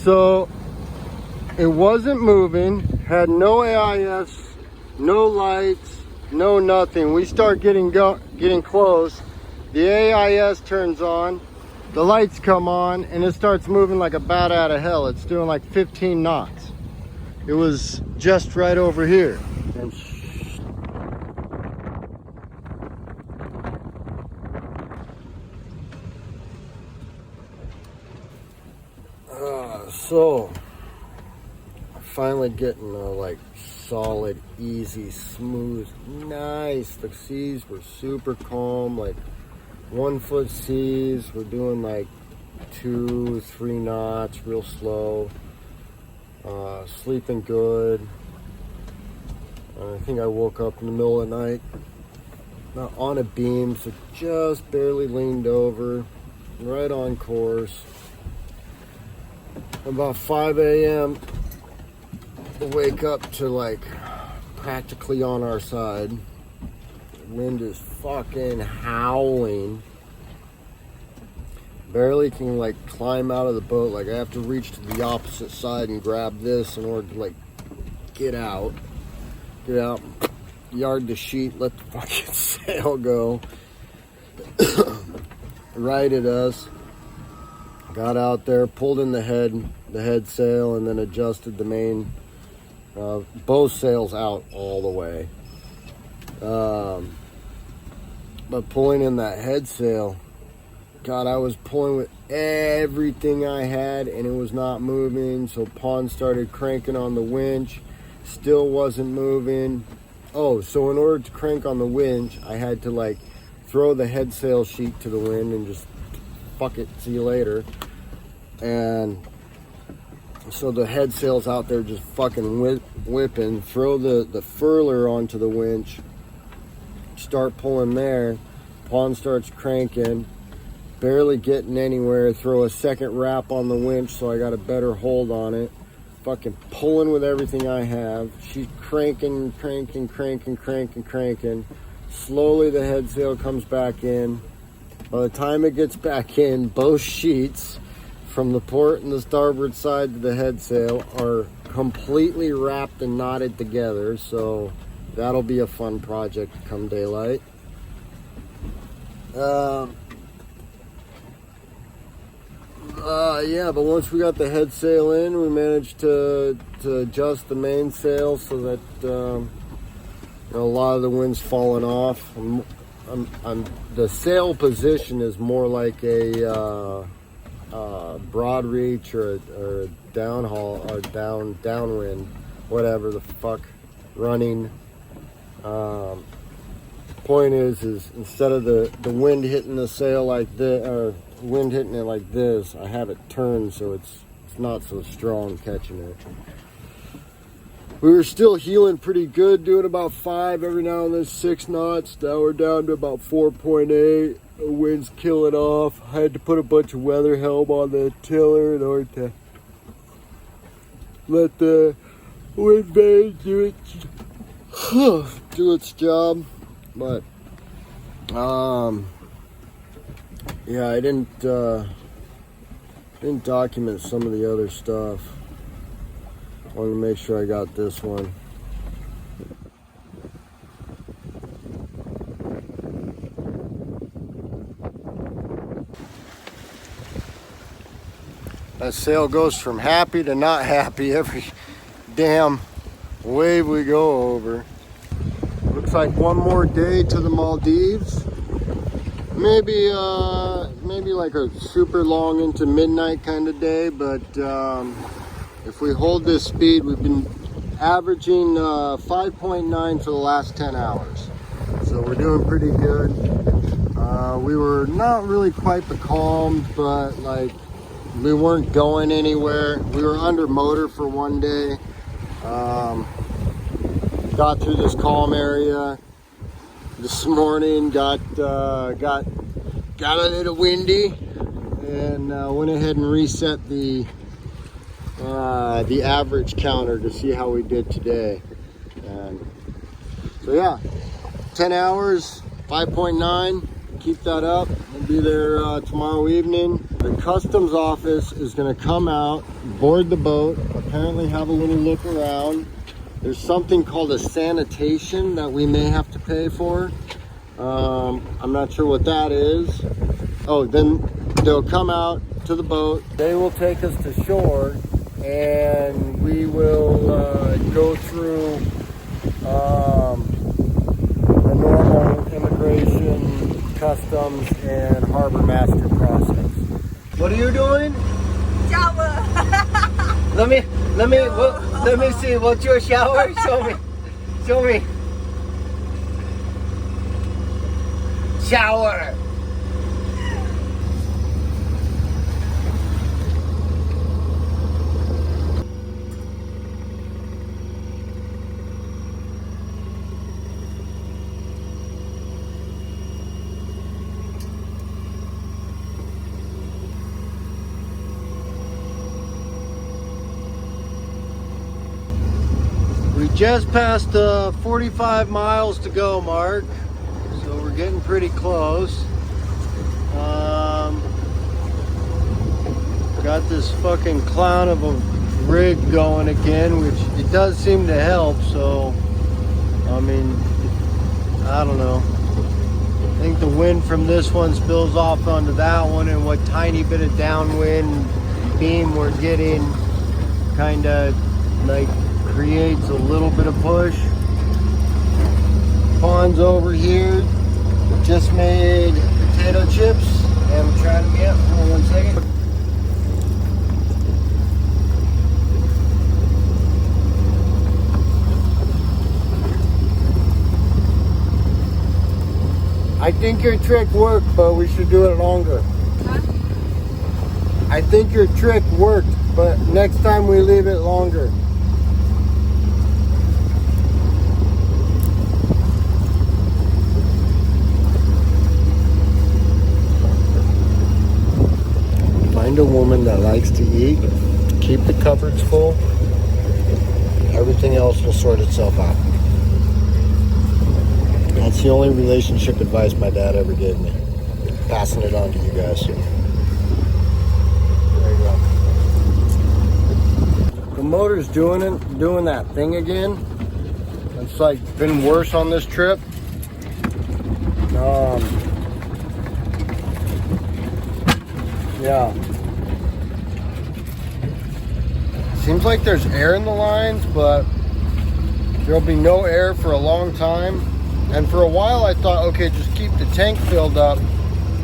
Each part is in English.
So it wasn't moving, had no AIS, no lights, no nothing. We start getting close. The AIS turns on, the lights come on, and it starts moving like a bat out of hell. It's doing like 15 knots. It was just right over here. And so finally getting a like solid, easy, smooth, nice. The seas were super calm, like 1 foot seas. We're doing like 2-3 knots, real slow. Sleeping good. I think I woke up in the middle of the night, not on a beam, so just barely leaned over, right on course. About 5 a.m. wake up to like practically on our side. Wind is fucking howling. Barely can like climb out of the boat. Like I have to reach to the opposite side and grab this in order to like get out, yard the sheet, let the fucking sail go. Right at us. Got out there, pulled in the head sail, and then adjusted the main, both sails out all the way. But pulling in that head sail, God, I was pulling with everything I had, and it was not moving. So Pond started cranking on the winch, still wasn't moving. Oh, so in order to crank on the winch, I had to like throw the head sail sheet to the wind and just fuck it, see you later. And so the head sail's out there just fucking whipping. Throw the furler onto the winch, start pulling there. Pond starts cranking, barely getting anywhere. Throw a second wrap on the winch so I got a better hold on it. Fucking pulling with everything I have. She's cranking. Slowly the head sail comes back in. By the time it gets back in, both sheets from the port and the starboard side to the head sail are completely wrapped and knotted together. So that'll be a fun project come daylight. Yeah, but once we got the head sail in, we managed to adjust the main sail so that a lot of the wind's falling off. The sail position is more like a broad reach or a downhaul or downwind, whatever the fuck, running. Point is instead of the wind hitting the sail like this, or wind hitting it like this, I have it turned so it's not so strong catching it. We were still heeling pretty good, doing about 5, every now and then 6 knots. Now we're down to about 4.8. The wind's killing off. I had to put a bunch of weather helm on the tiller in order to let the wind vane do its job. But yeah, I didn't document some of the other stuff. I wanted to make sure I got this one. That sail goes from happy to not happy every damn wave we go over. Looks like one more day to the Maldives. Maybe like a super long into midnight kind of day, but if we hold this speed, we've been averaging 5.9 for the last 10 hours. So we're doing pretty good. We were not really quite becalmed, but like we weren't going anywhere. We were under motor for one day. Got through this calm area this morning, got a little windy, and went ahead and reset the average counter to see how we did today. And so yeah, 10 hours, 5.9, keep that up. We'll be there tomorrow evening. The customs office is going to come out, board the boat, apparently have a little look around. There's something called a sanitation that we may have to pay for. I'm not sure what that is. Oh, then they'll come out to the boat. They will take us to shore, and we will go through the normal immigration, customs, and harbor master process. What are you doing? Shower. Let me see. What's your shower? Show me. Show me. Shower. We just passed 45 miles to go, Mark. So we're getting pretty close. Got this fucking clown of a rig going again, which it does seem to help. So, I mean, I don't know. I think the wind from this one spills off onto that one, and what tiny bit of downwind beam we're getting kind of like creates a little bit of push. Pond's over here. Just made potato chips, and I'm trying to get. Hold on 1 second. I think your trick worked, but we should do it longer. Huh? I think your trick worked, but next time we leave it longer. Find a woman that likes to eat, keep the cupboards full, everything else will sort itself out. That's the only relationship advice my dad ever gave me. Passing it on to you guys. There you go. The motor's doing that thing again. It's like been worse on this trip. Yeah. Seems like there's air in the lines, but there'll be no air for a long time. And for a while I thought, okay, just keep the tank filled up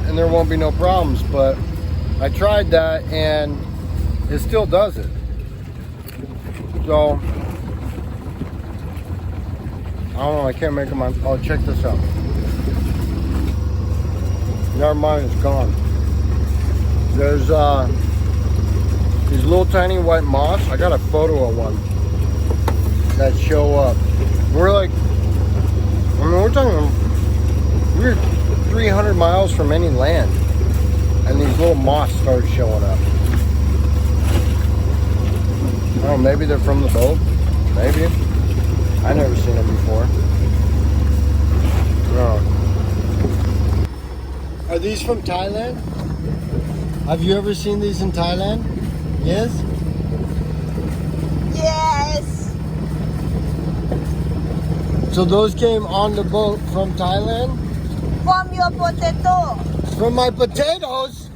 and there won't be no problems. But I tried that and it still does it. So, I don't know, I can't make them. Oh, check this out. Never mind, it's gone. There's these little tiny white moths. I got a photo of one that show up. We're like, I mean, we're 300 miles from any land, and these little moths started showing up. Oh, maybe they're from the boat. Maybe. I never seen them before. Oh. Are these from Thailand? Have you ever seen these in Thailand? Yes? Yes. So those came on the boat from Thailand? From your potato. From my potatoes?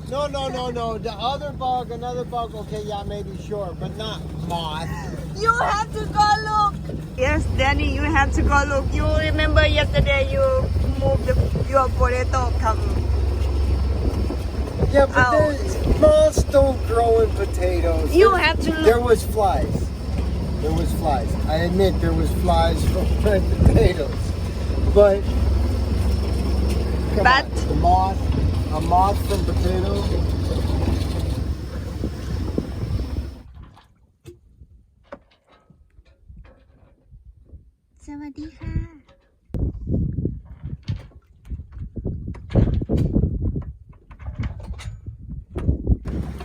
No. The other bug, another bug, okay, yeah, maybe sure, but not moth. You have to go look. Yes, Danny, you have to go look. You remember yesterday you moved your potato come. Yeah, but moths don't grow in potatoes. You have to look. There was flies. I admit there was flies from my potatoes. But, come on, a moth from potatoes. สวัสดีค่ะ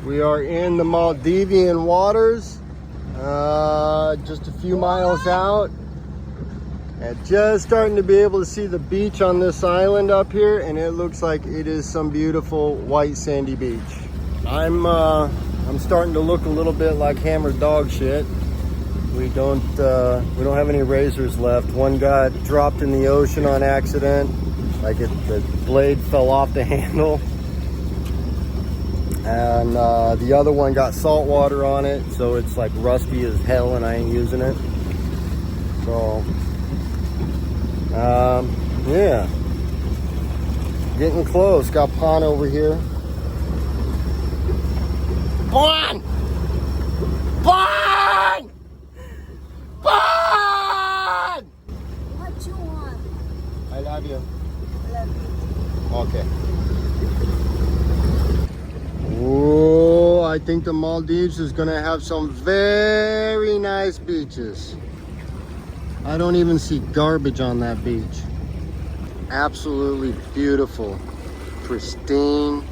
We are in the Maldivian waters, just a few miles out. And just starting to be able to see the beach on this island up here, and it looks like it is some beautiful white sandy beach. I'm starting to look a little bit like hammered dog shit. We don't have any razors left. One got dropped in the ocean on accident, like the blade fell off the handle, and the other one got salt water on it, so it's like rusty as hell, and I ain't using it. So yeah, getting close. Got Pon over here. Pon! Pon! Pon! What you want? I love you. Love you. Okay. Oh, I think the Maldives is gonna have some very nice beaches. I don't even see garbage on that beach. Absolutely beautiful, pristine.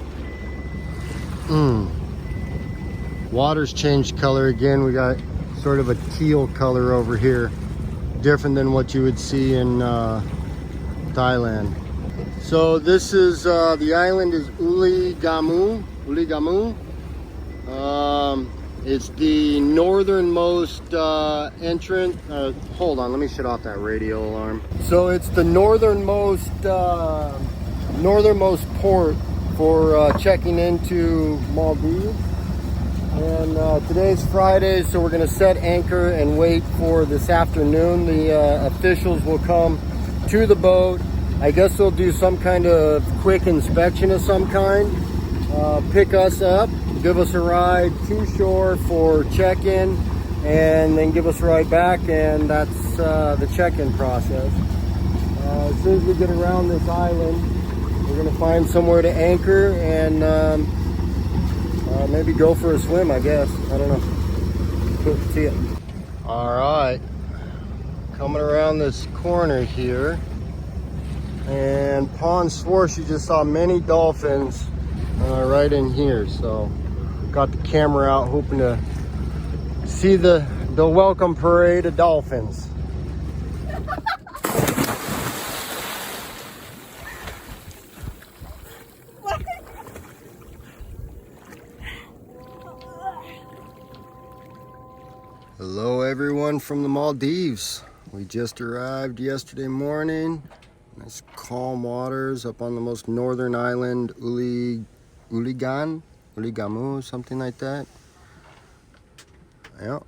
Water's changed color again. We got sort of a teal color over here, different than what you would see in Thailand. So this is the island is Uligamu. It's the northernmost entrance. Hold on, let me shut off that radio alarm. So it's the northernmost port for checking into Maldives. And today's Friday, so we're gonna set anchor and wait for this afternoon. The officials will come to the boat. I guess they'll do some kind of quick inspection of some kind, pick us up, give us a ride to shore for check-in, and then give us a ride back, and that's the check-in process. As soon as we get around this island, we're gonna find somewhere to anchor and maybe go for a swim, I guess. I don't know. Cool. See ya. All right, coming around this corner here, and Pon swore she just saw many dolphins right in here. So got the camera out, hoping to see the welcome parade of dolphins. Hello everyone from the Maldives. We just arrived yesterday morning. Nice calm waters up on the most northern island, Uligamu, something like that. Yeah.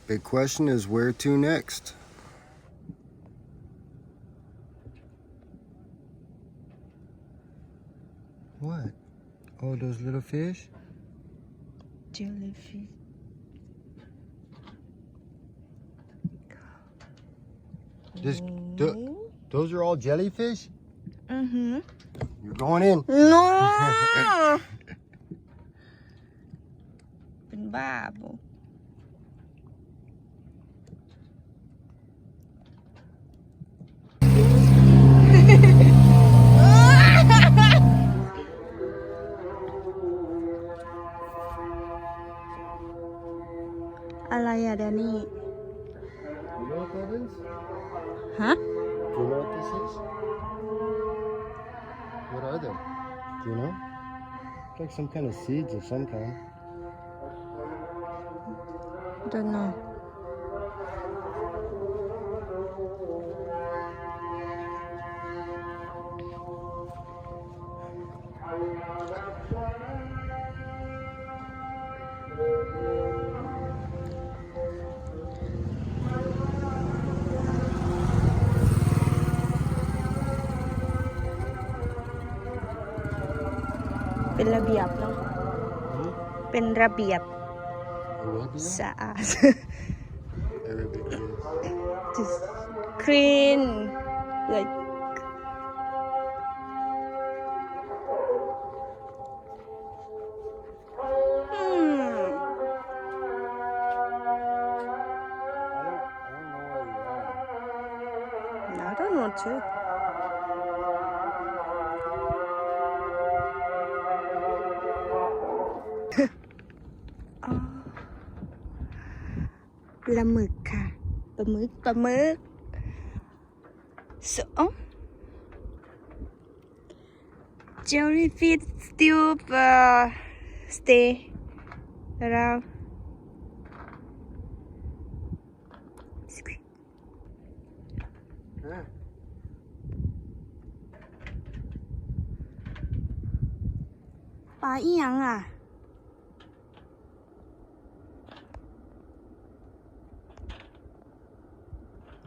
Big question is where to next? What? Oh, those little fish? Jellyfish. Those are all jellyfish? Mm-hmm. You're going in. No! เป็นบ้าบุ อะไรอะแดนนี่ You know what that is? ฮะ Do you know what this is? What are they? Do you know? It's like some kind of seeds of some kind. don't know เป็นระเบียบเนาะ เป็นระเบียบ Arabia? สะอาด Arabic is. just clean like I don't know too. Oh. ปลาหมึกค่ะ ปลาหมึก so jellyfish still stay around. Yeah. ปลาอีหยังอ่ะ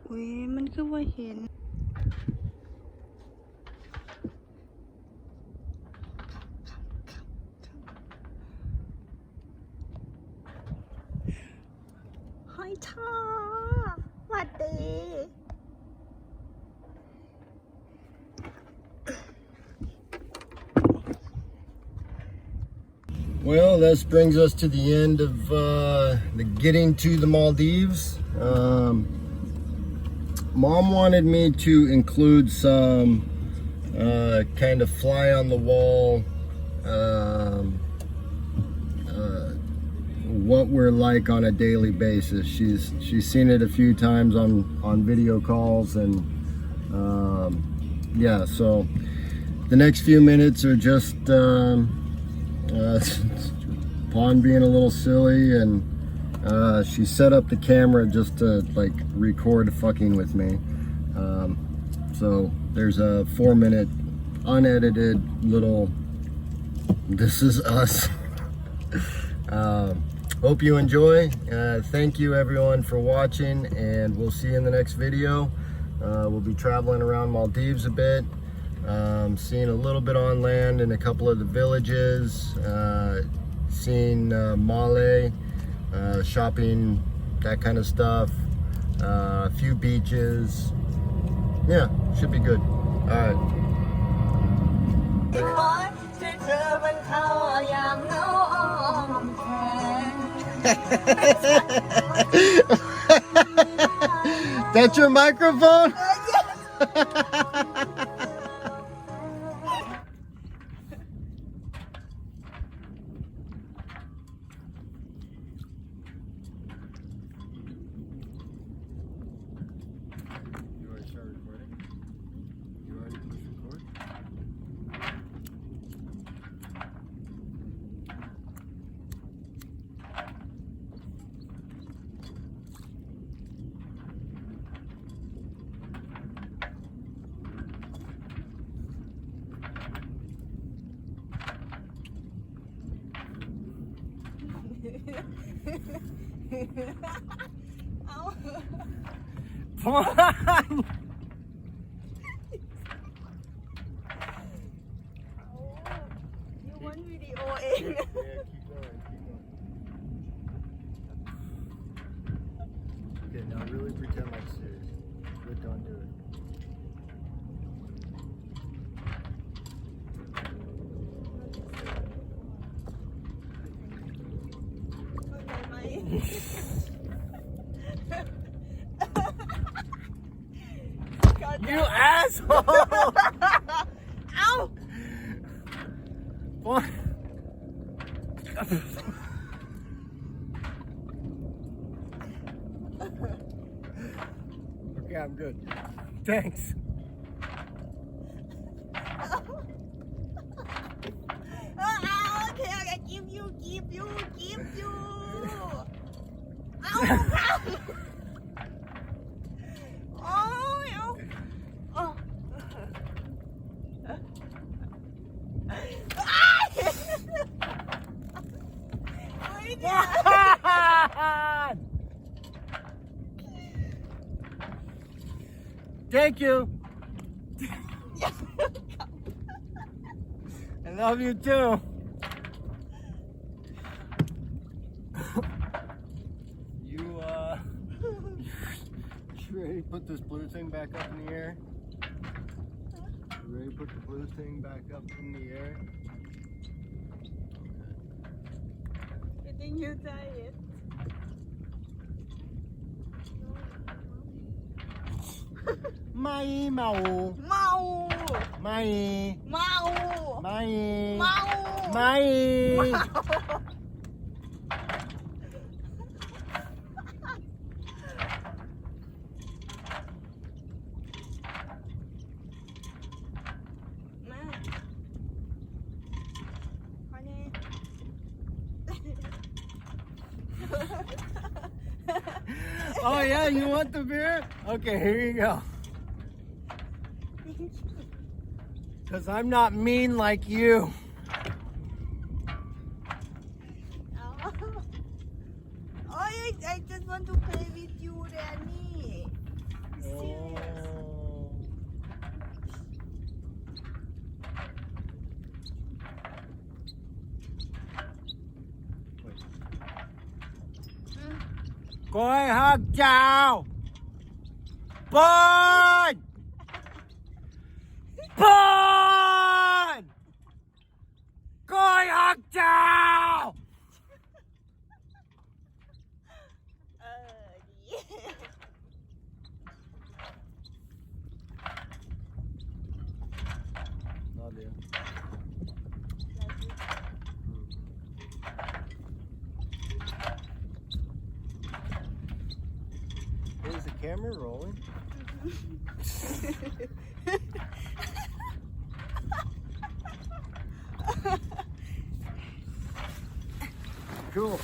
อุ้ยมันคือว่าเห็นหอยทากหวัดดี Well, this brings us to the end of the getting to the Maldives. Mom wanted me to include some kind of fly on the wall, what we're like on a daily basis. She's seen it a few times on video calls, and yeah, so the next few minutes are just Pond being a little silly, and she set up the camera just to like record fucking with me. So there's a 4-minute unedited little "this is us." Hope you enjoy. Thank you everyone for watching, and we'll see you in the next video. We'll be traveling around Maldives a bit, seeing a little bit on land in a couple of the villages, seeing Malé, shopping, that kind of stuff, a few beaches. Yeah, should be good. All right. That's your microphone? Pond! You want video เอง Yeah, keep going, keep going. Okay, now really pretend like serious. Good, don't do it. You asshole! Ow! What? Okay, I'm good. Thanks. Okay, I give you. Ow! Oh. Thank you. I love you too. You ready to put this blue thing back up in the air? You ready to put the blue thing back up in the air? You think you tired? Mai mau. Mau. Mai. Mau. Mai. Mau. Mai. Oh yeah, you want the beer? Okay, here you go. Because I'm not mean like you. Oh, I just want to play with you, Danny. Serious. Coi hạt chào Bôn Bôn Coi hạt chào Yeah. Love you. Is the camera rolling? Cool.